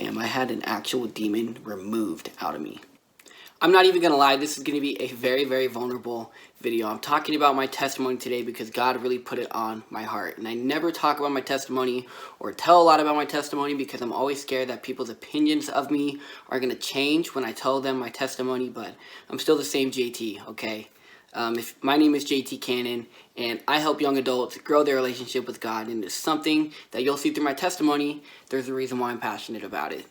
am. I had an actual demon removed out of me. I'm not even gonna lie, this is gonna be a very, very vulnerable video. I'm talking about my testimony today because God really put it on my heart. And I never talk about my testimony or tell a lot about my testimony because I'm always scared that people's opinions of me are gonna change when I tell them my testimony, but I'm still the same JT, okay? My name is JT Cannon, and I help young adults grow their relationship with God, and it's something that you'll see through my testimony. There's a reason why I'm passionate about it.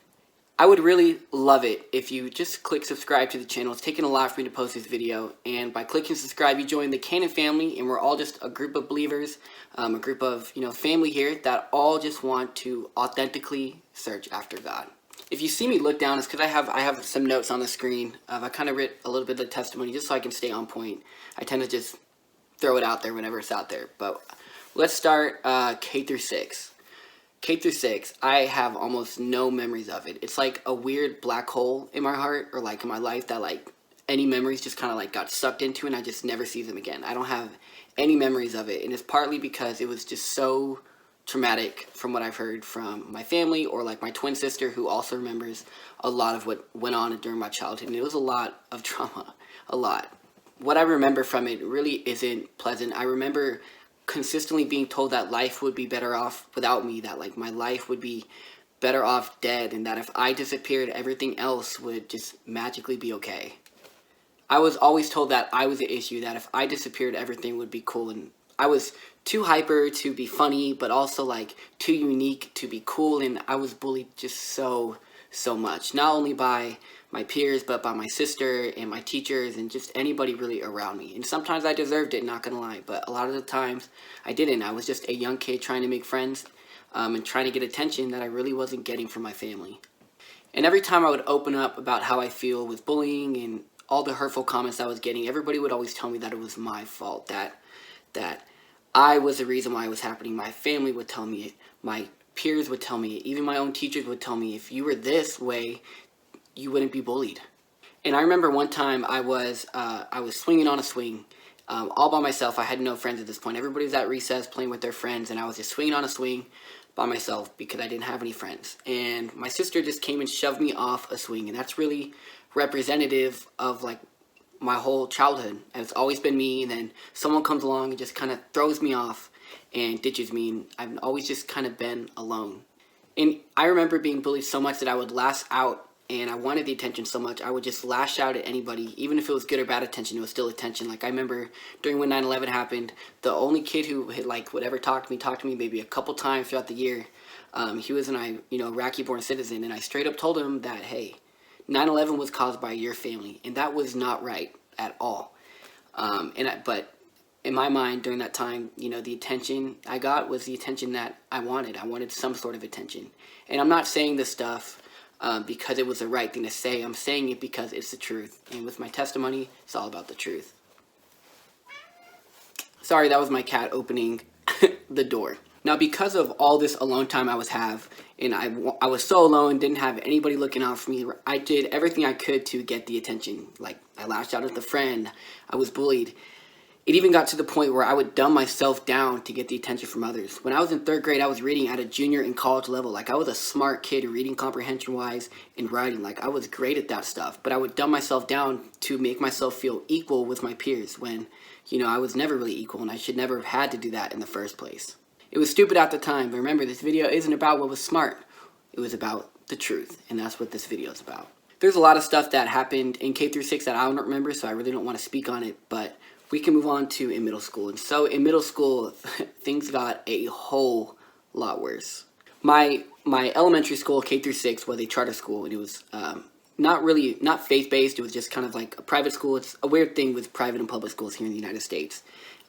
I would really love it if you just click subscribe to the channel. It's taken a lot for me to post this video, and by clicking subscribe, you join the Cannon family, and we're all just a group of believers, a group of family here that all just want to authentically search after God. If you see me look down, it's because I have some notes on the screen. I kind of writ a little bit of the testimony just so I can stay on point. I tend to just throw it out there whenever it's out there. But let's start K through 6. K through 6, I have almost no memories of it. It's like a weird black hole in my heart or like in my life that like any memories just kind of like got sucked into and I just never see them again. I don't have any memories of it, and it's partly because it was just so traumatic from what I've heard from my family or like my twin sister who also remembers a lot of what went on during my childhood, and it was a lot of trauma, a lot. What I remember from it really isn't pleasant. I remember consistently being told that life would be better off without me, that like my life would be better off dead, and that if I disappeared, everything else would just magically be okay. I was always told that I was the issue, that if I disappeared, everything would be cool, and I was too hyper to be funny, but also like too unique to be cool, and I was bullied just so much, not only by my peers, but by my sister and my teachers and just anybody really around me. And sometimes I deserved it, not gonna lie, but a lot of the times I didn't. I was just a young kid trying to make friends and trying to get attention that I really wasn't getting from my family. And every time I would open up about how I feel with bullying and all the hurtful comments I was getting, everybody would always tell me that it was my fault, that I was the reason why it was happening. My family would tell me it, my peers would tell me it, even my own teachers would tell me, if you were this way, you wouldn't be bullied. And I remember one time I was swinging on a swing all by myself. I had no friends at this point. Everybody was at recess playing with their friends, and I was just swinging on a swing by myself because I didn't have any friends. And my sister just came and shoved me off a swing, and that's really representative of like my whole childhood. And it's always been me, and then someone comes along and just kind of throws me off and ditches me, and I've always just kind of been alone. And I remember being bullied so much that I would lash out, and I wanted the attention so much, I would just lash out at anybody. Even if it was good or bad attention, it was still attention. Like I remember during when 9/11 happened, the only kid who had like would ever talk to me maybe a couple times throughout the year, he was an Iraqi-born citizen, and I straight up told him that, hey, 9/11 was caused by your family, and that was not right at all. But in my mind during that time, the attention I got was the attention that I wanted. I wanted some sort of attention. And I'm not saying this stuff because it was the right thing to say. I'm saying it because it's the truth. And with my testimony, it's all about the truth. Sorry, that was my cat opening the door. Now, because of all this alone time I and I was so alone, didn't have anybody looking out for me, I did everything I could to get the attention. Like, I lashed out at the friend, I was bullied. It even got to the point where I would dumb myself down to get the attention from others. When I was in 3rd grade, I was reading at a junior and college level. Like, I was a smart kid, reading comprehension-wise and writing. Like, I was great at that stuff. But I would dumb myself down to make myself feel equal with my peers when, I was never really equal, and I should never have had to do that in the first place. It was stupid at the time, but remember, this video isn't about what was smart. It was about the truth, and that's what this video is about. There's a lot of stuff that happened in K through 6 that I don't remember, so I really don't want to speak on it, but we can move on to in middle school. And so in middle school, things got a whole lot worse. My elementary school, K through 6, was a charter school, and it was not faith-based. It was just kind of like a private school. It's a weird thing with private and public schools here in the United States.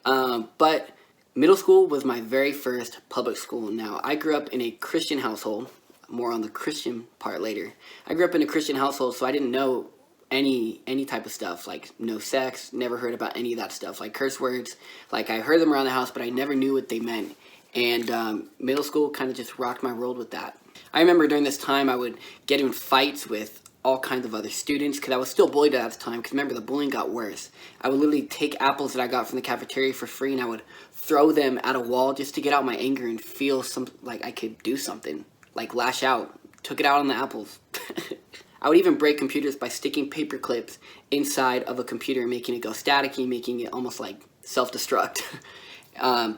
But middle school was my very first public school. Now, I grew up in a Christian household. More on the Christian part later. I grew up in a Christian household, so I didn't know any type of stuff, like no sex, never heard about any of that stuff, like curse words. Like, I heard them around the house, but I never knew what they meant. And middle school kind of just rocked my world with that. I remember during this time I would get in fights with all kinds of other students because I was still bullied at the time, because remember, the bullying got worse. I would literally take apples that I got from the cafeteria for free, and I would throw them at a wall just to get out my anger and feel like I could do something, like lash out took it out on the apples. I would even break computers by sticking paper clips inside of a computer, making it go staticky, making it almost like self-destruct.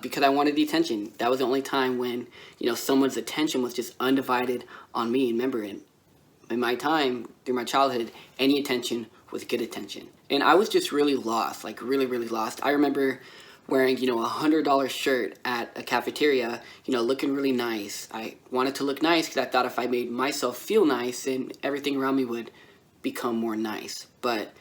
Because I wanted the attention. That was the only time when, someone's attention was just undivided on me. And remember, in my time, through my childhood, any attention was good attention. And I was just really lost, like really, really lost. I remember wearing, a $100 shirt at a cafeteria, looking really nice. I wanted to look nice because I thought if I made myself feel nice, then everything around me would become more nice. But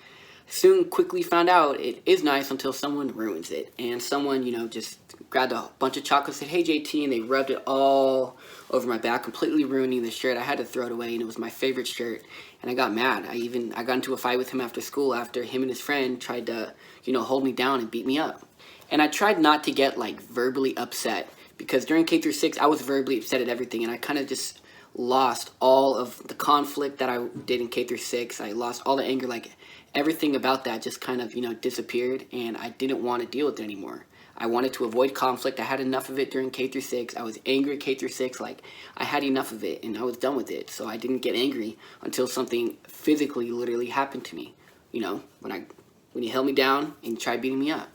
soon quickly found out it is nice until someone ruins it. And someone, just grabbed a bunch of chocolates, said, "Hey JT," and they rubbed it all over my back, completely ruining the shirt. I had to throw it away, and it was my favorite shirt. And I got mad. I got into a fight with him after school after him and his friend tried to, hold me down and beat me up. And I tried not to get like verbally upset, because during K through 6 I was verbally upset at everything, and I kind of just lost all of the conflict that I did in K through 6. I lost all the anger, like everything about that just kind of, disappeared, and I didn't want to deal with it anymore. I wanted to avoid conflict. I had enough of it during K through 6. I was angry at K through 6, like I had enough of it and I was done with it. So I didn't get angry until something physically literally happened to me. When he held me down and tried beating me up.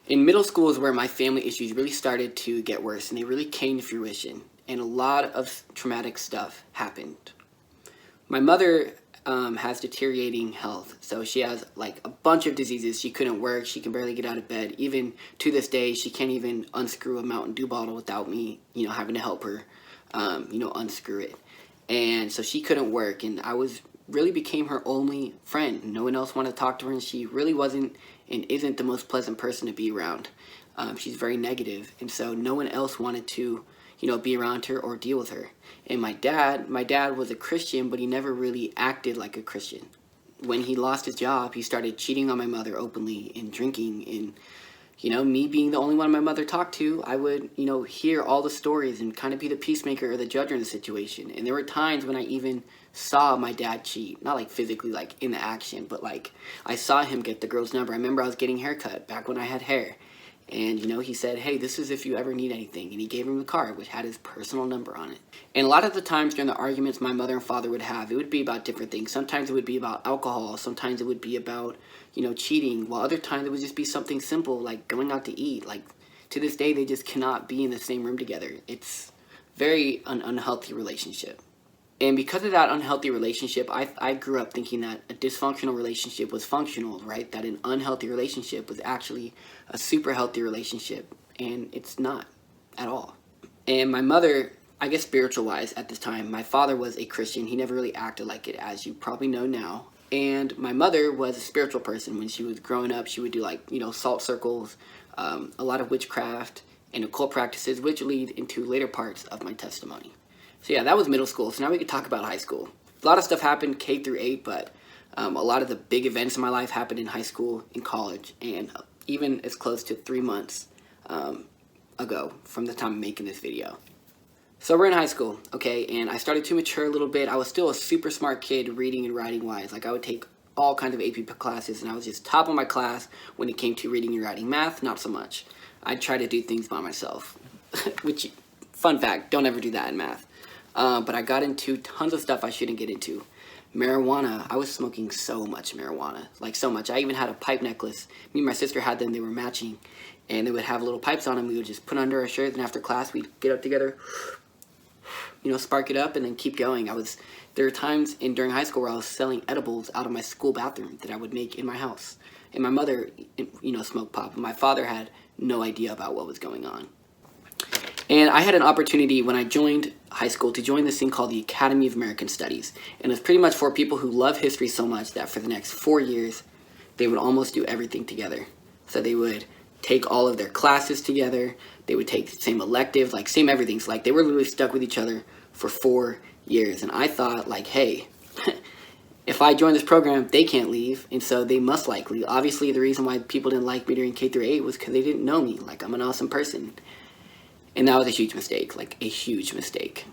In middle school is where my family issues really started to get worse, and they really came to fruition, and a lot of traumatic stuff happened. My mother has deteriorating health, so she has like a bunch of diseases. She couldn't work, she can barely get out of bed. Even to this day, she can't even unscrew a Mountain Dew bottle without me, having to help her, unscrew it. And so she couldn't work, and I really became her only friend. No one else wanted to talk to her, and she really wasn't and isn't the most pleasant person to be around. She's very negative, and so no one else wanted to, be around her or deal with her. And my dad was a Christian, but he never really acted like a Christian. When he lost his job, he started cheating on my mother openly and drinking. And, me being the only one my mother talked to, I would, hear all the stories and kind of be the peacemaker or the judge in the situation. And there were times when I even saw my dad cheat. Not like physically, like in the action, but like I saw him get the girl's number. I remember I was getting a haircut back when I had hair. And, he said, "Hey, this is if you ever need anything." And he gave him the card, which had his personal number on it. And a lot of the times during the arguments my mother and father would have, it would be about different things. Sometimes it would be about alcohol. Sometimes it would be about, cheating. While other times it would just be something simple, like going out to eat. Like, to this day, they just cannot be in the same room together. It's very unhealthy relationship. And because of that unhealthy relationship, I grew up thinking that a dysfunctional relationship was functional, right? That an unhealthy relationship was actually a super healthy relationship. And it's not at all. And my mother, I guess spiritual-wise at this time, my father was a Christian. He never really acted like it, as you probably know now. And my mother was a spiritual person. When she was growing up, she would do like, salt circles, a lot of witchcraft and occult practices, which lead into later parts of my testimony. So yeah, that was middle school. So now we could talk about high school. A lot of stuff happened K through 8, but a lot of the big events in my life happened in high school, in college, and even as close to 3 months ago from the time I'm making this video. So we're in high school, okay, and I started to mature a little bit. I was still a super smart kid reading and writing wise. Like I would take all kinds of AP classes, and I was just top of my class when it came to reading and writing. Math, not so much. I'd try to do things by myself, which, fun fact, don't ever do that in math. But I got into tons of stuff I shouldn't get into. Marijuana. I was smoking so much marijuana. Like so much. I even had a pipe necklace. Me and my sister had them. They were matching. And they would have little pipes on them. We would just put under our shirts. And after class, we'd get up together, spark it up and then keep going. There were times during high school where I was selling edibles out of my school bathroom that I would make in my house. And my mother, smoked pot. And my father had no idea about what was going on. And I had an opportunity when I joined high school to join this thing called the Academy of American Studies. And it's pretty much for people who love history so much that for the next 4 years, they would almost do everything together. So they would take all of their classes together. They would take the same electives, like same everything. So like they were literally stuck with each other for 4 years. And I thought like, hey, if I join this program, they can't leave. And so they must leave. Obviously, the reason why people didn't like me during K through 8 was because they didn't know me. Like I'm an awesome person. And that was a huge mistake, like a huge mistake.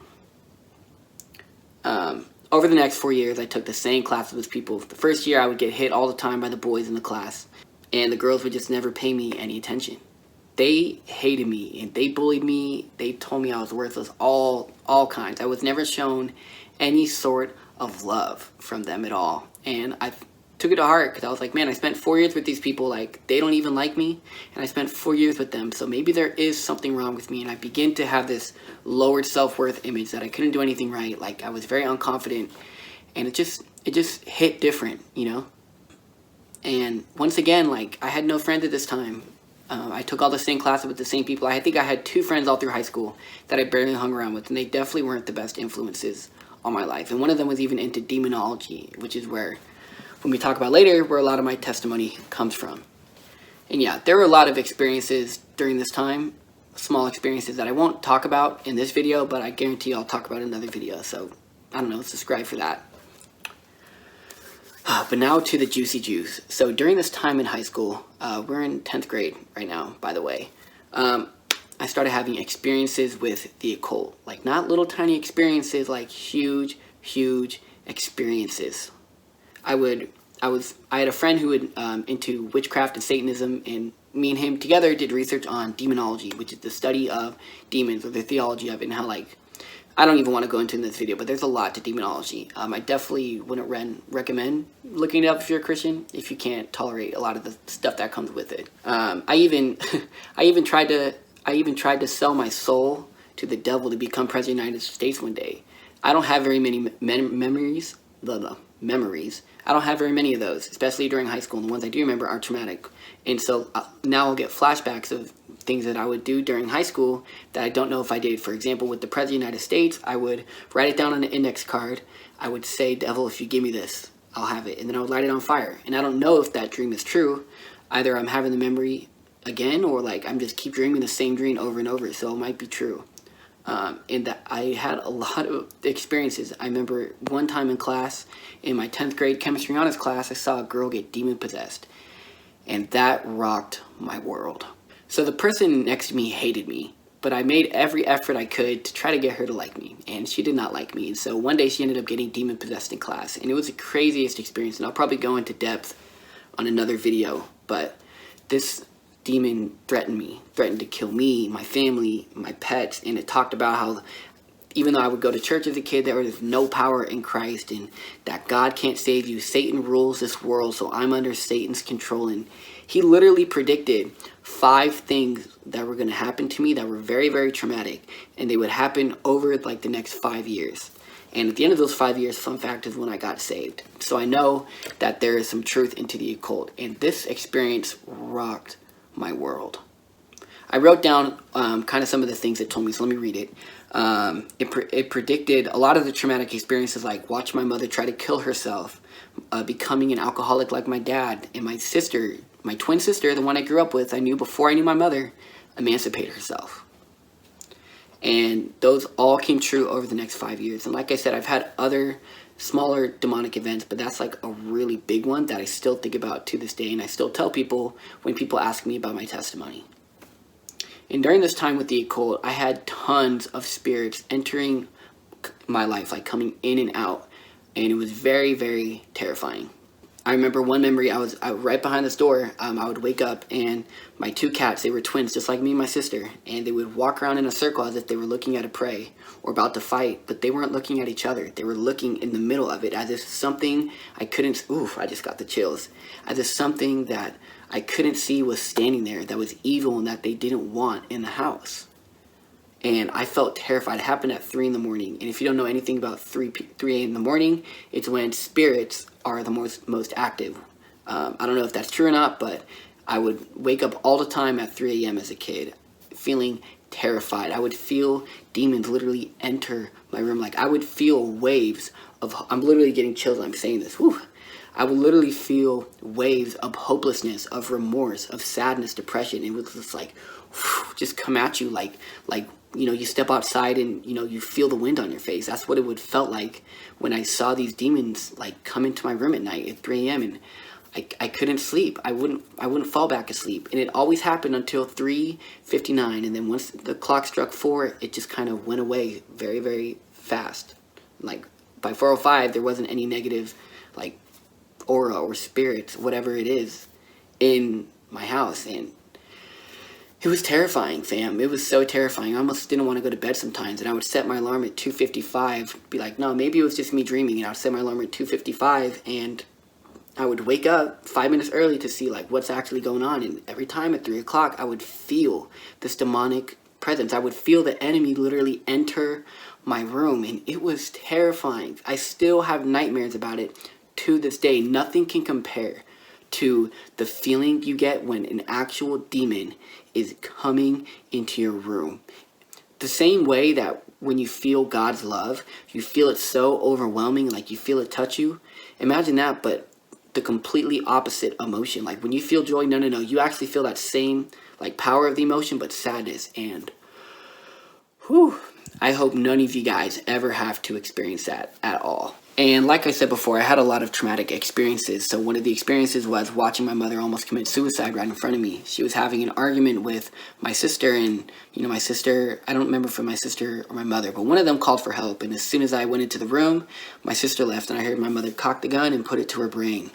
Over the next 4 years, I took the same classes with people. The first year, I would get hit all the time by the boys in the class. And the girls would just never pay me any attention. they hated me and they bullied me. They told me I was worthless, all kinds. I was never shown any sort of love from them at all. And I took it to heart because I was like, man, I spent 4 years with these people, like they don't even like me, and I spent 4 years with them, so maybe there is something wrong with me. And I begin to have this lowered self-worth image that I couldn't do anything right, like I was very unconfident, and it just hit different, you know. And once again, like I had no friends at this time. I took all the same classes with the same people. I think I had 2 friends all through high school that I barely hung around with, and they definitely weren't the best influences on my life. And one of them was even into demonology, which is where, when we talk about later, where a lot of my testimony comes from. And yeah, there were a lot of experiences during this time, small experiences that I won't talk about in this video, but I guarantee I'll talk about in another video. So, I don't know, subscribe for that. But now to the juicy juice. So during this time in high school, we're in 10th grade right now, by the way, I started having experiences with the occult. Like not little tiny experiences, like huge experiences. I had a friend who would into witchcraft and Satanism, and me and him together did research on demonology, which is the study of demons, or the theology of it, and how, like, I don't even want to go into in this video, but there's a lot to demonology. I definitely wouldn't recommend looking it up if you're a Christian, if you can't tolerate a lot of the stuff that comes with it. I even tried to sell my soul to the devil to become president of the United States one day. I don't have very many memories. I don't have very many of those, especially during high school. And the ones I do remember are traumatic. And so now I'll get flashbacks of things that I would do during high school that I don't know if I did. For example, with the President of the United States, I would write it down on an index card. I would say, devil, if you give me this, I'll have it. And then I would light it on fire. And I don't know if that dream is true. Either I'm having the memory again, or like I'm just keep dreaming the same dream over and over. So it might be true. And that I had a lot of experiences. I remember one time in class, in my 10th grade chemistry honors class, I saw a girl get demon possessed. And that rocked my world. So the person next to me hated me, but I made every effort I could to try to get her to like me, and she did not like me. And so one day she ended up getting demon possessed in class, and it was the craziest experience. And I'll probably go into depth on another video, but this demon threatened to kill me, my family, my pets. And it talked about how even though I would go to church as a kid, there was no power in Christ, and that God can't save you. Satan rules this world, so I'm under Satan's control. And he literally predicted 5 things that were going to happen to me that were very traumatic, and they would happen over like the next 5 years. And at the end of those 5 years, fun fact, is when I got saved. So I know that there is some truth into the occult, and this experience rocked my world. I wrote down kind of some of the things it told me, so let me read it. It predicted a lot of the traumatic experiences, like watch my mother try to kill herself, becoming an alcoholic like my dad, and my sister, my twin sister, the one I grew up with, I knew before I knew my mother, emancipate herself. And those all came true over the next 5 years. And like I said, I've had other smaller demonic events, but that's like a really big one that I still think about to this day, and I still tell people when people ask me about my testimony. And during this time with the occult, I had tons of spirits entering my life, like coming in and out, and it was very terrifying. I remember one memory, I was right behind this door. I would wake up, and my 2 cats, they were twins just like me and my sister, and they would walk around in a circle as if they were looking at a prey or about to fight, but they weren't looking at each other. They were looking in the middle of it as if something I couldn't, I just got the chills, as if something that I couldn't see was standing there that was evil and that they didn't want in the house. And I felt terrified. It happened at 3 in the morning. And if you don't know anything about 3 a.m. in the morning, it's when spirits are the most active. I don't know if that's true or not, but I would wake up all the time at 3 a.m. as a kid, feeling terrified. I would feel demons literally enter my room. Like I would feel waves of, I'm literally getting chills when I'm saying this. Whew. I would literally feel waves of hopelessness, of remorse, of sadness, depression. It was just like, whew, just come at you like, you know, you step outside and, you know, you feel the wind on your face. That's what it would felt like when I saw these demons, like, come into my room at night at 3 a.m. And I couldn't sleep. I wouldn't fall back asleep. And it always happened until 3:59. And then once the clock struck 4, it just kind of went away very fast. Like, by 4:05, there wasn't any negative, like, aura or spirits, whatever it is, in my house. And It was terrifying, fam. It was so terrifying. I almost didn't want to go to bed sometimes, and I would set my alarm at 2:55. Be like, no, maybe it was just me dreaming. And I would set my alarm at 2:55, and I would wake up 5 minutes early to see like what's actually going on. And every time at 3 o'clock, I would feel this demonic presence. I would feel the enemy literally enter my room, and it was terrifying. I still have nightmares about it to this day. Nothing can compare to the feeling you get when an actual demon is coming into your room. The same way that when you feel God's love, you feel it so overwhelming, like you feel it touch you. Imagine that, but the completely opposite emotion. Like when you feel joy, no, you actually feel that same like power of the emotion, but sadness. And whew, I hope none of you guys ever have to experience that at all. And like I said before, I had a lot of traumatic experiences. So one of the experiences was watching my mother almost commit suicide right in front of me. She was having an argument with my sister, and my sister, I don't remember if it was my sister or my mother, but one of them called for help. And as soon as I went into the room, my sister left, and I heard my mother cock the gun and put it to her brain.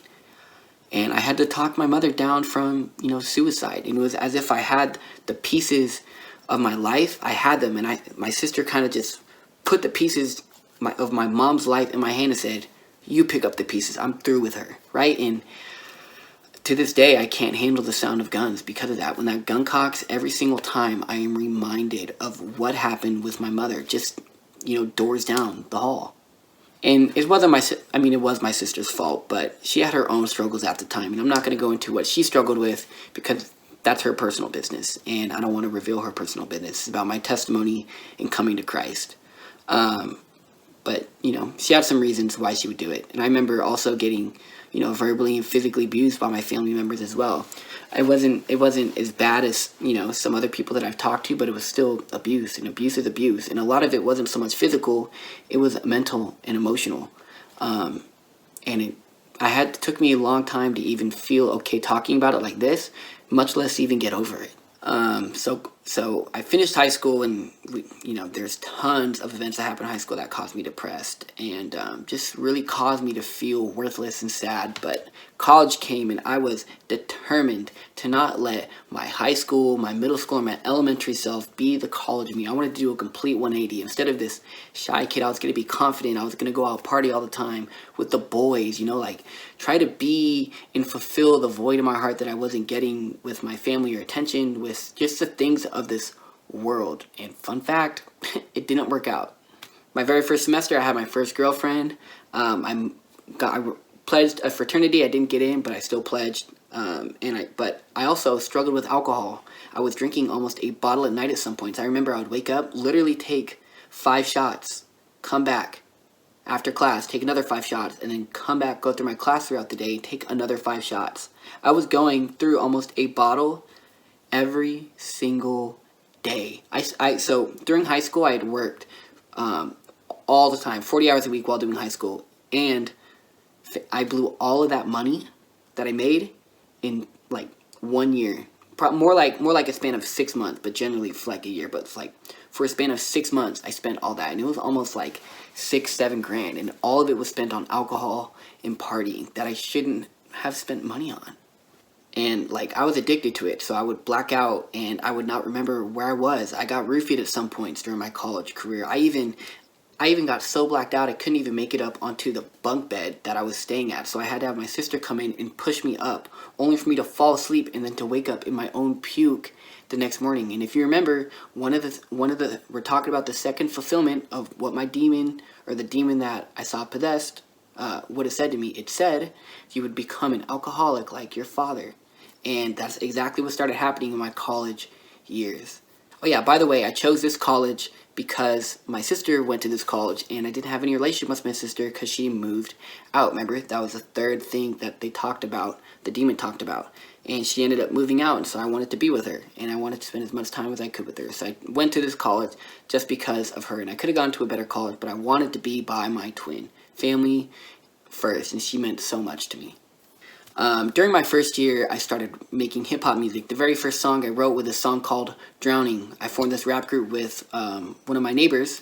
And I had to talk my mother down from, suicide. And it was as if I had the pieces of my life. I had them, and my sister kind of just put the pieces of my mom's life in my hand and said, you pick up the pieces. I'm through with her, right? And to this day, I can't handle the sound of guns because of that. When that gun cocks, every single time I am reminded of what happened with my mother, just, doors down the hall. And it wasn't it was my sister's fault, but she had her own struggles at the time. And I'm not going to go into what she struggled with because that's her personal business. And I don't want to reveal her personal business. It's about my testimony in coming to Christ. But, she had some reasons why she would do it. And I remember also getting, verbally and physically abused by my family members as well. It wasn't as bad as, some other people that I've talked to, but it was still abuse, and abuse is abuse. And a lot of it wasn't so much physical, it was mental and emotional. And it took me a long time to even feel okay talking about it like this, much less even get over it. So I finished high school, and there's tons of events that happened in high school that caused me depressed and just really caused me to feel worthless and sad. But college came, and I was determined to not let my high school, my middle school, and my elementary self be the college me. I wanted to do a complete 180. Instead of this shy kid, I was going to be confident. I was going to go out party all the time with the boys, try to be and fulfill the void in my heart that I wasn't getting with my family or attention, with just the things of this world. And fun fact, it didn't work out. My very first semester, I had my first girlfriend. I pledged a fraternity. I didn't get in, but I still pledged. But I also struggled with alcohol. I was drinking almost a bottle at night at some points. I remember I would wake up, literally take 5 shots, come back after class, take another 5 shots, and then come back, go through my class throughout the day, take another 5 shots. I was going through almost a bottle every single day. So during high school, I had worked all the time, 40 hours a week while doing high school, and I blew all of that money that I made in like 1 year. More like a span of 6 months, but generally for like a year. But it's like for a span of 6 months, I spent all that, and it was almost like $6-7 grand, and all of it was spent on alcohol and partying that I shouldn't have spent money on. And like I was addicted to it, so I would black out and I would not remember where I was. I got roofied at some points during my college career. I even got so blacked out I couldn't even make it up onto the bunk bed that I was staying at. So I had to have my sister come in and push me up, only for me to fall asleep and then to wake up in my own puke the next morning. And if you remember, we're talking about the second fulfillment of what my demon, or the demon that I saw possessed, would have said to me. It said you would become an alcoholic like your father. And that's exactly what started happening in my college years. Oh yeah, by the way, I chose this college because my sister went to this college, and I didn't have any relationship with my sister because she moved out. Remember, that was the third thing that they talked about, the demon talked about. And she ended up moving out, and so I wanted to be with her, and I wanted to spend as much time as I could with her. So I went to this college just because of her, and I could have gone to a better college, but I wanted to be by my twin. Family first, and she meant so much to me. During my first year, I started making hip-hop music. The very first song I wrote was a song called Drowning. I formed this rap group with one of my neighbors.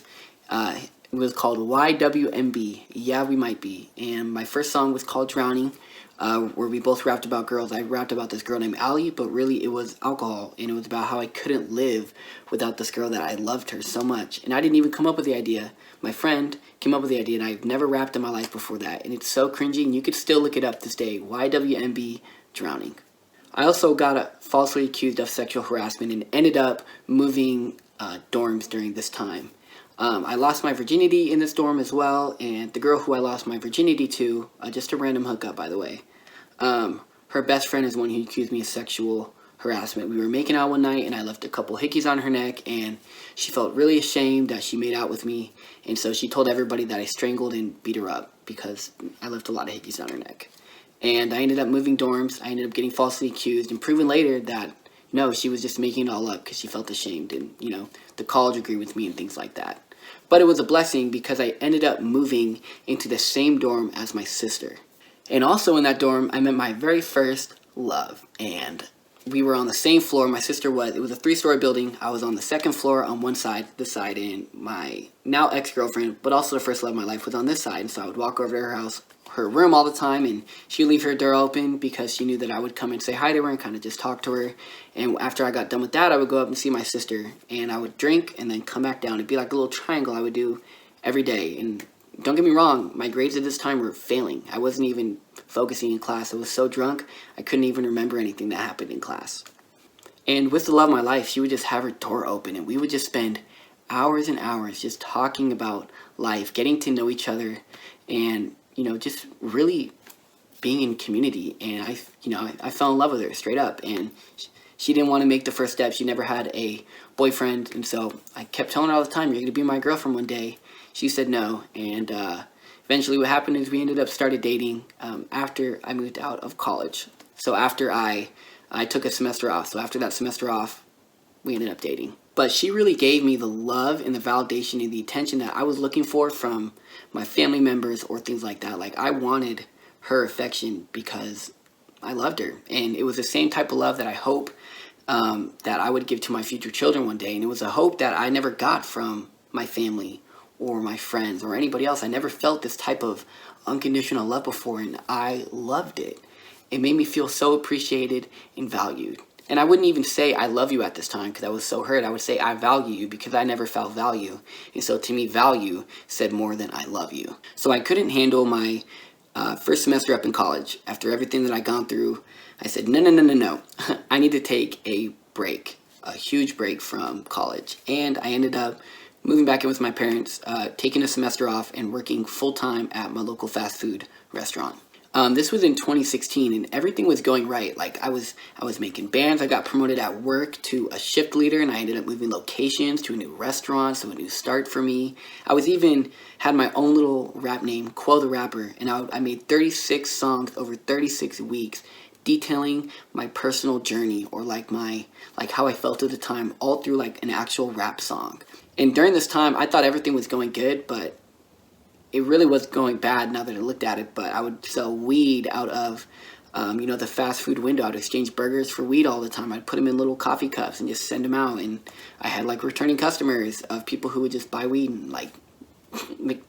It was called YWMB, Yeah We Might Be. And my first song was called Drowning, where we both rapped about girls. I rapped about this girl named Allie, but really it was alcohol. And it was about how I couldn't live without this girl that I loved her so much. And I didn't even come up with the idea. My friend came up with the idea, and I've never rapped in my life before that. And it's so cringy, and you could still look it up this day. YWMB, Drowning. I also got falsely accused of sexual harassment and ended up moving dorms during this time. I lost my virginity in this dorm as well, and the girl who I lost my virginity to, just a random hookup by the way, her best friend is one who accused me of sexual harassment. We were making out one night, and I left a couple hickeys on her neck, and she felt really ashamed that she made out with me, and so she told everybody that I strangled and beat her up because I left a lot of hickeys on her neck. And I ended up moving dorms. I ended up getting falsely accused and proven later that, no, she was just making it all up because she felt ashamed, and, the college agreed with me and things like that. But it was a blessing because I ended up moving into the same dorm as my sister. And also in that dorm, I met my very first love. And we were on the same floor. My sister it was a 3-story building. I was on the second floor on one side, this side, and my now ex-girlfriend, but also the first love of my life, was on this side. And so I would walk over to her room all the time, and she'd leave her door open because she knew that I would come and say hi to her and kind of just talk to her. And after I got done with that, I would go up and see my sister, and I would drink and then come back down. It'd be like a little triangle I would do every day. And don't get me wrong, my grades at this time were failing. I wasn't even focusing in class. I was so drunk, I couldn't even remember anything that happened in class. And with the love of my life, she would just have her door open, and we would just spend hours and hours just talking about life, getting to know each other, and just really being in community. And I fell in love with her straight up, and she didn't want to make the first step. She never had a boyfriend, and so I kept telling her all the time, "You're going to be my girlfriend one day." She said no, and eventually what happened is we ended up started dating after I moved out of college. So after I took a semester off. So after that semester off, we ended up dating. But she really gave me the love and the validation and the attention that I was looking for from my family members or things like that. Like, I wanted her affection because I loved her. And it was the same type of love that I hope that I would give to my future children one day. And it was a hope that I never got from my family or my friends or anybody else. I never felt this type of unconditional love before, and I loved it. It made me feel so appreciated and valued. And I wouldn't even say I love you at this time because I was so hurt. I would say I value you because I never felt value. And so to me, value said more than I love you. So I couldn't handle my first semester up in college. After everything that I'd gone through, I said, no. I need to take a break, a huge break from college. And I ended up moving back in with my parents, taking a semester off, and working full-time at my local fast food restaurant. This was in 2016, and everything was going right. Like, I was making bands. I got promoted at work to a shift leader, and I ended up moving locations to a new restaurant, so a new start for me. I was even had my own little rap name, Quo the Rapper, and I made 36 songs over 36 weeks, detailing my personal journey, or like how I felt at the time, all through like an actual rap song. And during this time, I thought everything was going good, but it really was going bad now that I looked at it. But I would sell weed out of, the fast food window. I'd exchange burgers for weed all the time. I'd put them in little coffee cups and just send them out. And I had like returning customers of people who would just buy weed. And like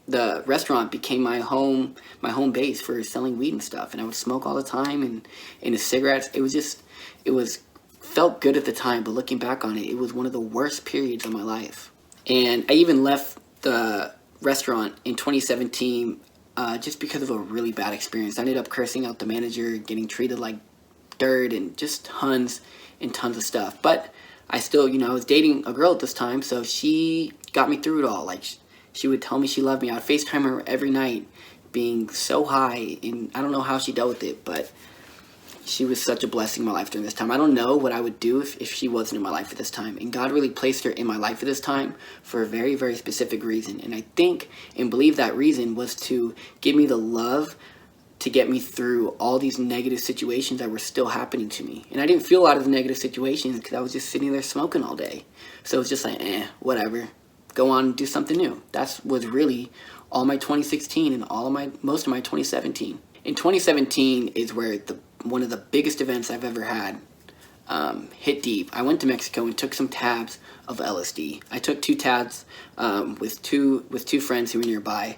the restaurant became my home base for selling weed and stuff. And I would smoke all the time and the cigarettes. It felt good at the time, but looking back on it, it was one of the worst periods of my life. And I even left the restaurant in 2017 just because of a really bad experience. I ended up cursing out the manager, getting treated like dirt, and just tons and tons of stuff. But I still, I was dating a girl at this time, so she got me through it all. Like, she would tell me she loved me. I would FaceTime her every night, being so high, and I don't know how she dealt with it, but she was such a blessing in my life during this time. I don't know what I would do if she wasn't in my life at this time. And God really placed her in my life at this time for a very, very specific reason. And I think and believe that reason was to give me the love to get me through all these negative situations that were still happening to me. And I didn't feel a lot of the negative situations because I was just sitting there smoking all day. So it was just like, whatever. Go on and do something new. That was really all my 2016 and most of my 2017. In 2017 is where one of the biggest events I've ever had hit deep. I went to Mexico and took some tabs of LSD. I took 2 tabs with two friends who were nearby.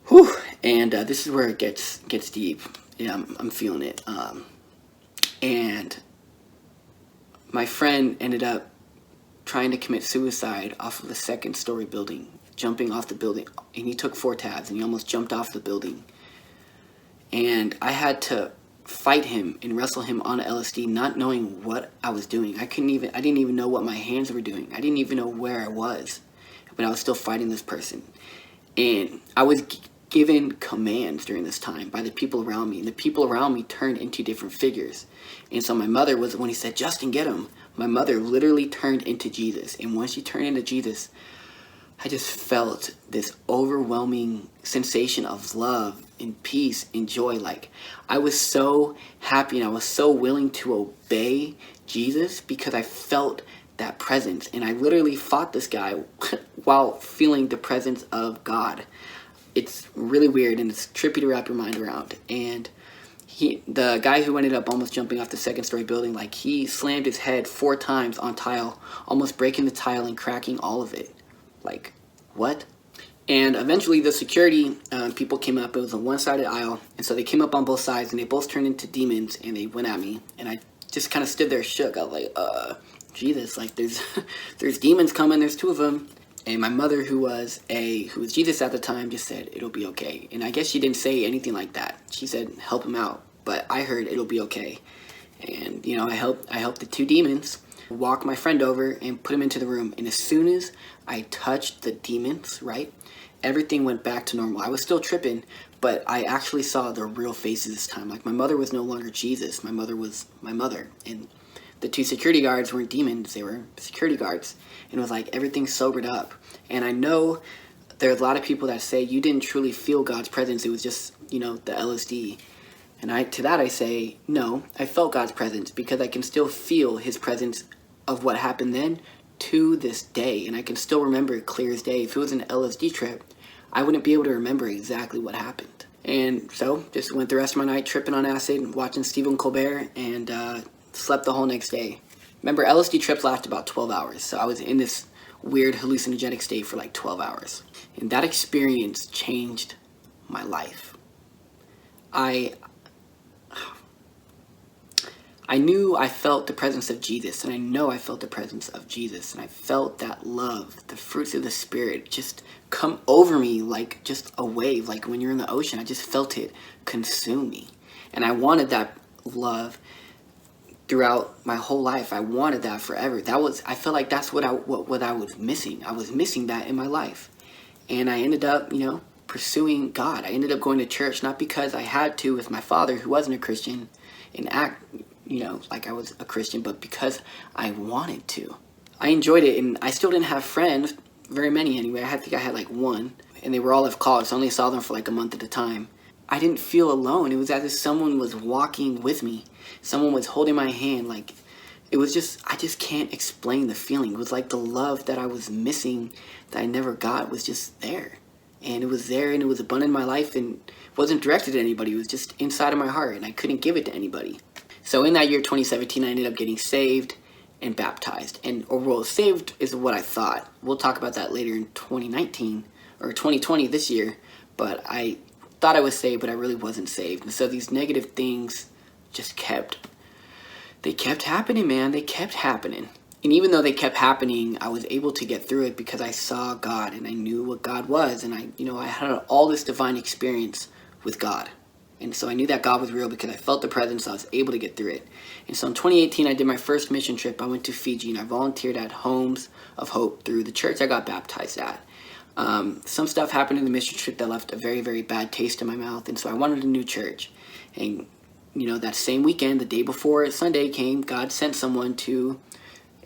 Whew. And this is where it gets deep. Yeah, I'm feeling it. And my friend ended up trying to commit suicide off of a 2nd-story building, jumping off the building. And he took 4 tabs and he almost jumped off the building. And I had to fight him and wrestle him on LSD, not knowing what I was doing. I didn't even know what my hands were doing. I didn't even know where I was, but I was still fighting this person. And I was given commands during this time by the people around me, and the people around me turned into different figures. And so my mother was, when he said, "Justin, get him," my mother literally turned into Jesus. And once she turned into Jesus, I just felt this overwhelming sensation of love and peace and joy. Like, I was so happy and I was so willing to obey Jesus because I felt that presence. And I literally fought this guy while feeling the presence of God. It's really weird and it's trippy to wrap your mind around. And the guy who ended up almost jumping off the 2nd-story building, like, he slammed his head 4 times on tile, almost breaking the tile and cracking all of it. Like, what? And eventually the security people came up. It was a one-sided aisle. And so they came up on both sides and they both turned into demons and they went at me. And I just kind of stood there shook. I was like, Jesus, like, there's demons coming. There's 2 of them. And my mother, who was Jesus at the time, just said, "It'll be okay." And I guess she didn't say anything like that. She said, "Help him out." But I heard, "It'll be okay." And, you know, I helped the 2 demons, walk my friend over and put him into the room. And as soon as I touched the demons, right, everything went back to normal. I was still tripping, but I actually saw their real faces this time. Like, my mother was no longer Jesus. My mother was my mother. And the 2 security guards weren't demons. They were security guards. And it was like everything sobered up. And I know there's a lot of people that say you didn't truly feel God's presence. It was just, you know, the LSD. And to that I say, no, I felt God's presence because I can still feel his presence of what happened then to this day. And I can still remember it clear as day. If it was an LSD trip, I wouldn't be able to remember exactly what happened. And so just went the rest of my night tripping on acid and watching Stephen Colbert and slept the whole next day. Remember, LSD trips last about 12 hours. So I was in this weird hallucinogenic state for like 12 hours. And that experience changed my life. I knew I felt the presence of Jesus, and I know I felt the presence of Jesus, and I felt that love, the fruits of the Spirit just come over me like just a wave, like when you're in the ocean. I just felt it consume me. And I wanted that love throughout my whole life. I wanted that forever. I felt like that's what I was missing. I was missing that in my life. And I ended up, you know, pursuing God. I ended up going to church, not because I had to with my father, who wasn't a Christian, and act, you know, like I was a Christian, but because I wanted to. I enjoyed it, and I still didn't have friends, very many anyway. I think I had like 1, and they were all of college, so I only saw them for like a month at a time. I didn't feel alone. It was as if someone was walking with me. Someone was holding my hand. Like, it was just, I just can't explain the feeling. It was like the love that I was missing, that I never got, was just there. And it was there, and it was abundant in my life, and it wasn't directed at anybody. It was just inside of my heart, and I couldn't give it to anybody. So in that year, 2017, I ended up getting saved and baptized. Saved is what I thought. We'll talk about that later in 2019, or 2020 this year. But I thought I was saved, but I really wasn't saved. And so these negative things just kept happening, man. They kept happening. And even though they kept happening, I was able to get through it because I saw God and I knew what God was. And I had all this divine experience with God. And so I knew that God was real because I felt the presence, so I was able to get through it. And so in 2018, I did my first mission trip. I went to Fiji and I volunteered at Homes of Hope through the church I got baptized at. Some stuff happened in the mission trip that left a very, very bad taste in my mouth. And so I wanted a new church. And, you know, that same weekend, the day before Sunday came, God sent someone to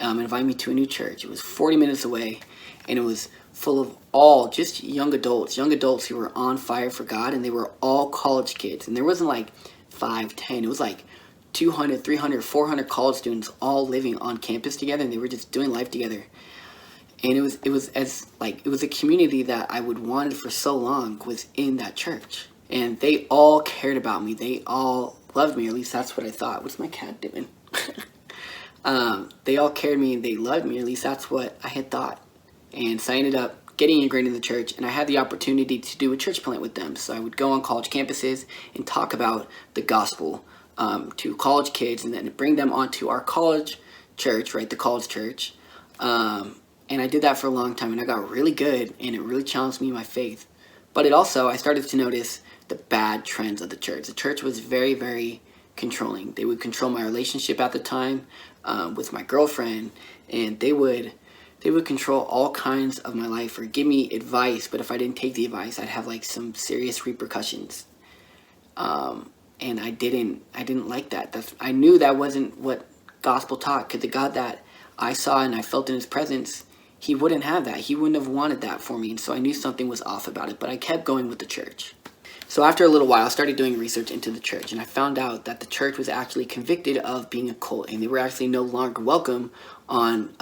invite me to a new church. It was 40 minutes away, and it was full of all just young adults who were on fire for God, and they were all college kids. And there wasn't like 5, 10. It was like 200, 300, 400 college students all living on campus together, and they were just doing life together. And it was a community that I would wanted for so long was in that church. And they all cared about me. They all loved me, or at least that's what I thought. What's my cat doing? They all cared me and they loved me, or at least that's what I had thought. And so I ended up getting ingrained in the church, and I had the opportunity to do a church plant with them. So I would go on college campuses and talk about the gospel to college kids, and then bring them onto our college church, right, the college church. And I did that for a long time, and I got really good, and it really challenged me in my faith. But it also, I started to notice the bad trends of the church. The church was very, very controlling. They would control my relationship at the time with my girlfriend, and they would control all kinds of my life or give me advice, but if I didn't take the advice, I'd have like some serious repercussions. And I didn't like that. I knew that wasn't what gospel taught, because the God that I saw and I felt in his presence, he wouldn't have that. He wouldn't have wanted that for me. And so I knew something was off about it, but I kept going with the church. So after a little while, I started doing research into the church, and I found out that the church was actually convicted of being a cult, and they were actually no longer welcome on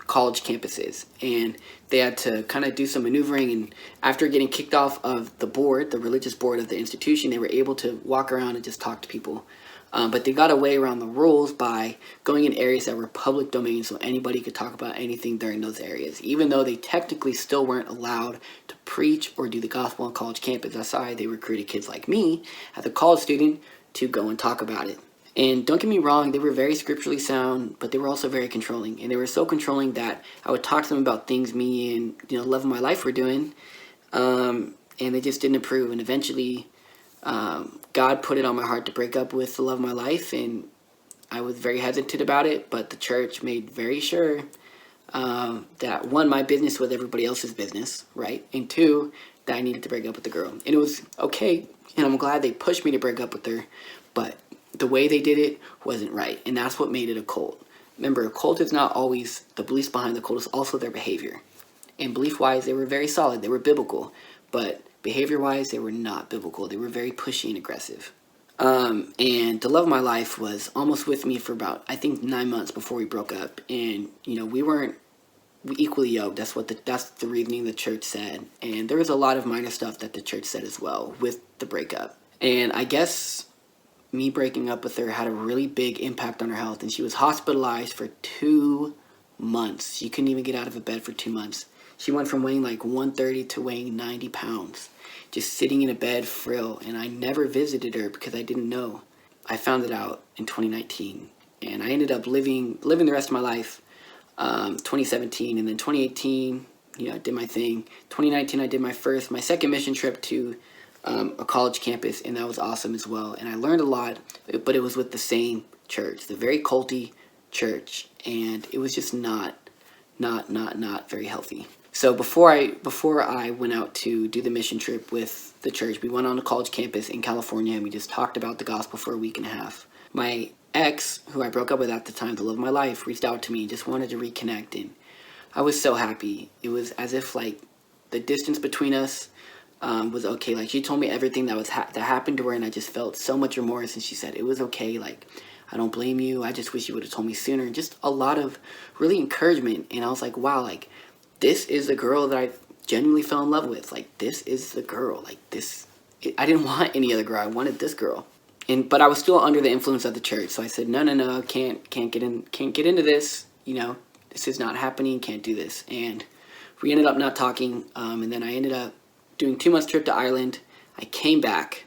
college campuses, and they had to kind of do some maneuvering. And after getting kicked off of the board, the religious board of the institution, they were able to walk around and just talk to people. But they got away around the rules by going in areas that were public domain, so anybody could talk about anything during those areas, even though they technically still weren't allowed to preach or do the gospel on college campus. That's why they recruited kids like me as a college student to go and talk about it. And don't get me wrong, they were very scripturally sound, but they were also very controlling. And they were so controlling that I would talk to them about things me and the love of my life were doing, and they just didn't approve. And eventually, God put it on my heart to break up with the love of my life, and I was very hesitant about it, but the church made very sure that, one, my business was everybody else's business, right? And two, that I needed to break up with the girl. And it was okay, and I'm glad they pushed me to break up with her, but the way they did it wasn't right, and that's what made it a cult. Remember, a cult is not always the beliefs behind the cult, it's also their behavior. And belief-wise, they were very solid, they were biblical, but behavior-wise, they were not biblical. They were very pushy and aggressive. And the love of my life was almost with me for about, I think, 9 months before we broke up. And, we weren't equally yoked. That's the reasoning the church said. And there was a lot of minor stuff that the church said as well with the breakup. And I guess me breaking up with her had a really big impact on her health. And she was hospitalized for 2 months. She couldn't even get out of a bed for 2 months. She went from weighing like 130 to weighing 90 pounds, just sitting in a bed frail, and I never visited her because I didn't know. I found it out in 2019, and I ended up living the rest of my life, 2017, and then 2018, I did my thing. 2019, I did my second mission trip to a college campus, and that was awesome as well, and I learned a lot, but it was with the same church, the very culty church, and it was just not very healthy. So before I went out to do the mission trip with the church, we went on a college campus in California, and we just talked about the gospel for a week and a half. My ex, who I broke up with at the time, the love of my life, reached out to me and just wanted to reconnect, and I was so happy. It was as if like the distance between us was okay. Like, she told me everything that happened to her, and I just felt so much remorse, and she said it was okay. Like, I don't blame you. I just wish you would have told me sooner. And just a lot of really encouragement. And I was like, wow, like, this is the girl that I genuinely fell in love with. Like, this is the girl. Like, this, I didn't want any other girl. I wanted this girl. But I was still under the influence of the church. So I said, no, can't get into this. This is not happening. Can't do this. And we ended up not talking. And then I ended up doing 2 months trip to Ireland. I came back.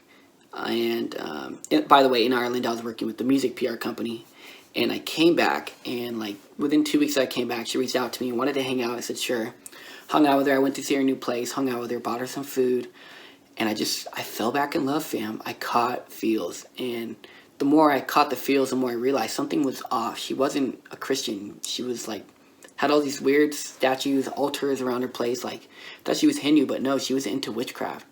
And by the way, in Ireland, I was working with the music PR company, and I came back, and like within 2 weeks I came back, she reached out to me and wanted to hang out. I said, sure. Hung out with her. I went to see her new place, hung out with her, bought her some food, and I fell back in love, fam. I caught feels, and the more I caught the feels, the more I realized something was off. She wasn't a Christian. She was like, had all these weird statues, altars around her place. Like, I thought she was Hindu, but no, she was into witchcraft.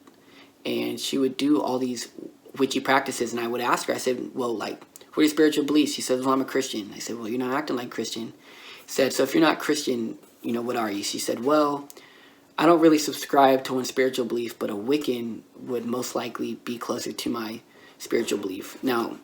And she would do all these witchy practices, and I would ask her, I said, well, like, what are your spiritual beliefs? She said, well, I'm a Christian. I said, well, you're not acting like Christian. I said, so if you're not Christian, what are you? She said, well, I don't really subscribe to one spiritual belief, but a Wiccan would most likely be closer to my spiritual belief. Now,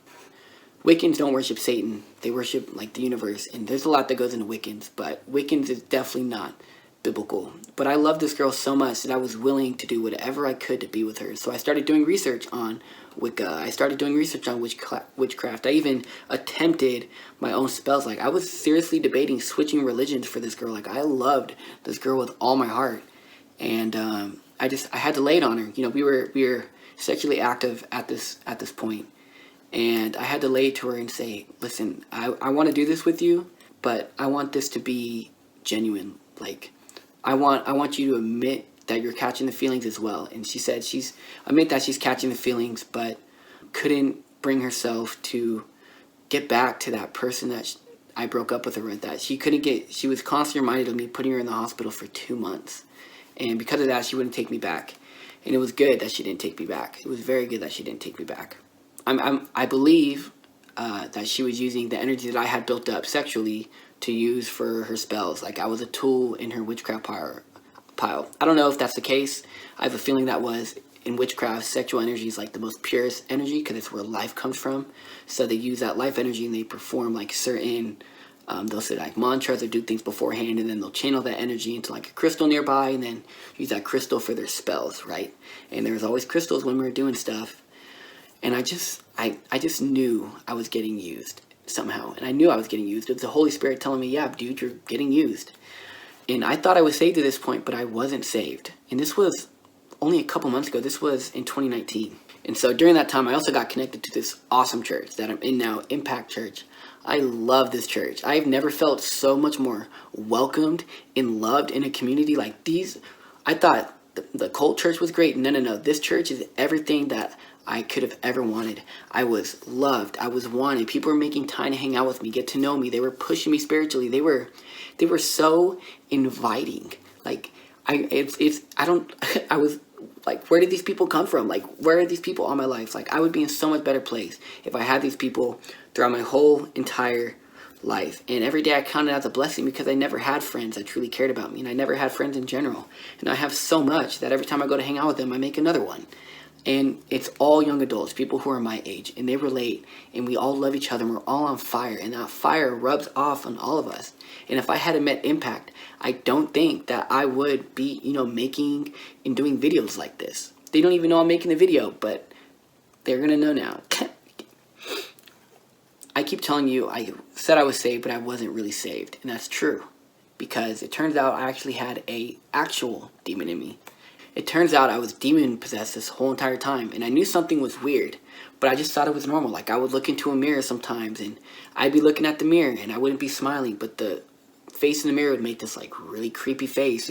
Wiccans don't worship Satan. They worship, like, the universe, and there's a lot that goes into Wiccans, but Wiccans is definitely not biblical. But I loved this girl so much that I was willing to do whatever I could to be with her. So I started doing research on Wicca. I started doing research on witchcraft. I even attempted my own spells. Like, I was seriously debating switching religions for this girl. Like, I loved this girl with all my heart. And I had to lay it on her. You know, we were sexually active at this point. And I had to lay it to her and say, listen, I want to do this with you, but I want this to be genuine. Like, I want you to admit that you're catching the feelings as well. And she said admit that she's catching the feelings, but couldn't bring herself to get back to that person that I broke up with her with. That she was constantly reminded of me putting her in the hospital for 2 months. And because of that, she wouldn't take me back. And it was good that she didn't take me back. It was very good that she didn't take me back. I believe that she was using the energy that I had built up sexually to use for her spells. Like, I was a tool in her witchcraft pile. I don't know if that's the case. I have a feeling that was. In witchcraft, sexual energy is like the most purest energy because it's where life comes from. So they use that life energy and they perform like certain, they'll say like mantras or do things beforehand, and then they'll channel that energy into like a crystal nearby and then use that crystal for their spells, right? And there was always crystals when we were doing stuff. And I just knew I was getting used somehow. And I knew I was getting used. It was the Holy Spirit telling me, yeah, dude, you're getting used. And I thought I was saved at this point, but I wasn't saved. And this was only a couple months ago. This was in 2019. And so during that time, I also got connected to this awesome church that I'm in now, Impact Church. I love this church. I've never felt so much more welcomed and loved in a community like these. I thought the cult church was great. No. This church is everything that I could have ever wanted. I was loved. I was wanted. People were making time to hang out with me, get to know me. They were pushing me spiritually. They were so inviting. Like, I was like, where did these people come from? Like, where are these people all my life? Like, I would be in so much better place if I had these people throughout my whole entire life. And every day I counted it as a blessing because I never had friends that truly cared about me. And I never had friends in general. And I have so much that every time I go to hang out with them, I make another one. And it's all young adults, people who are my age, and they relate, and we all love each other, and we're all on fire, and that fire rubs off on all of us. And if I hadn't met Impact, I don't think that I would be, making and doing videos like this. They don't even know I'm making the video, but they're gonna know now. I keep telling you, I said I was saved, but I wasn't really saved, and that's true, because it turns out I actually had a actual demon in me. It turns out I was demon-possessed this whole entire time, and I knew something was weird, but I just thought it was normal. Like, I would look into a mirror sometimes, and I'd be looking at the mirror, and I wouldn't be smiling, but the face in the mirror would make this, like, really creepy face,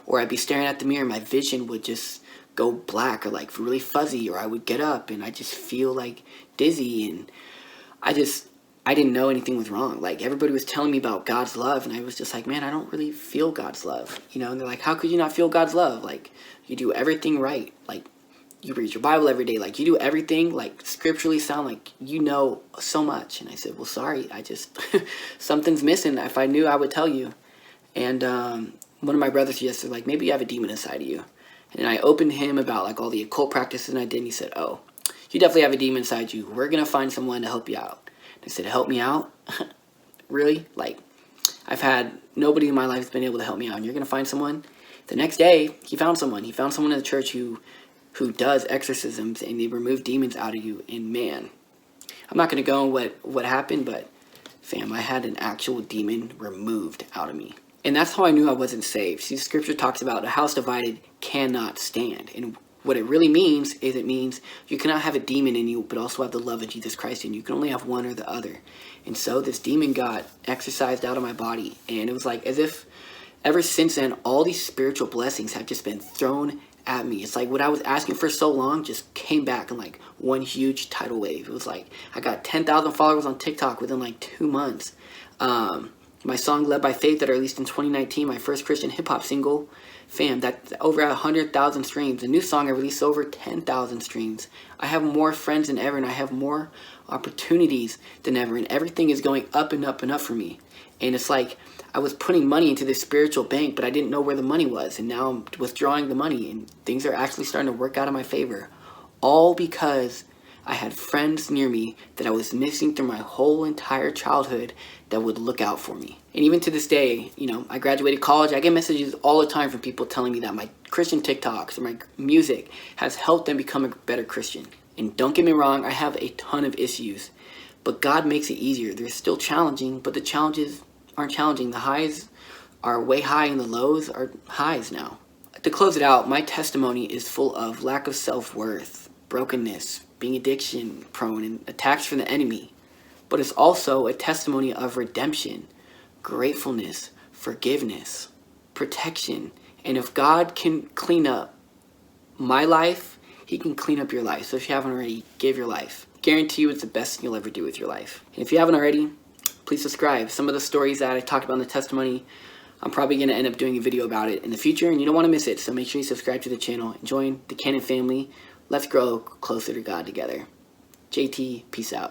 or I'd be staring at the mirror, and my vision would just go black, or, like, really fuzzy, or I would get up, and I'd just feel, like, dizzy, and I didn't know anything was wrong. Like, everybody was telling me about God's love, and I was just like, man, I don't really feel God's love, and they're like, how could you not feel God's love? Like, you do everything right. Like, you read your Bible every day. Like, you do everything, like, scripturally sound like you know so much. And I said, well, sorry, I just, something's missing. If I knew, I would tell you. And one of my brothers suggested, like, maybe you have a demon inside of you. And I opened him about, like, all the occult practices I did, and he said, oh, you definitely have a demon inside you. We're going to find someone to help you out. And I said, help me out? Really? Like, I've had nobody in my life has been able to help me out, and you're going to find someone? The next day, he found someone. He found someone in the church who does exorcisms, and they remove demons out of you. And man, I'm not going to go on what happened, but fam, I had an actual demon removed out of me. And that's how I knew I wasn't saved. See, scripture talks about a house divided cannot stand. And what it really means is it means you cannot have a demon in you, but also have the love of Jesus Christ in you. You can only have one or the other. And so this demon got exorcised out of my body. And it was like as if ever since then, all these spiritual blessings have just been thrown at me. It's like what I was asking for so long just came back in like one huge tidal wave. It was like I got 10,000 followers on TikTok within like 2 months. My song Led by Faith that I released in 2019, my first Christian hip-hop single, fam, that's over 100,000 streams. The new song I released over 10,000 streams. I have more friends than ever, and I have more opportunities than ever, and everything is going up and up and up for me. And it's like I was putting money into this spiritual bank, but I didn't know where the money was. And now I'm withdrawing the money, and things are actually starting to work out in my favor. All because I had friends near me that I was missing through my whole entire childhood that would look out for me. And even to this day, you know, I graduated college. I get messages all the time from people telling me that my Christian TikToks or my music has helped them become a better Christian. And don't get me wrong, I have a ton of issues, but God makes it easier. They're still challenging, but the challenges aren't challenging. The highs are way high and the lows are highs now. To close it out, my testimony is full of lack of self-worth, brokenness, being addiction prone, and attacks from the enemy. But it's also a testimony of redemption, gratefulness, forgiveness, protection. And if God can clean up my life, he can clean up your life. So if you haven't already, give your life. Guarantee you it's the best thing you'll ever do with your life. And if you haven't already, please subscribe. Some of the stories that I talked about in the testimony, I'm probably going to end up doing a video about it in the future, and you don't want to miss it. So make sure you subscribe to the channel and join the Canon family. Let's grow closer to God together. JT, peace out.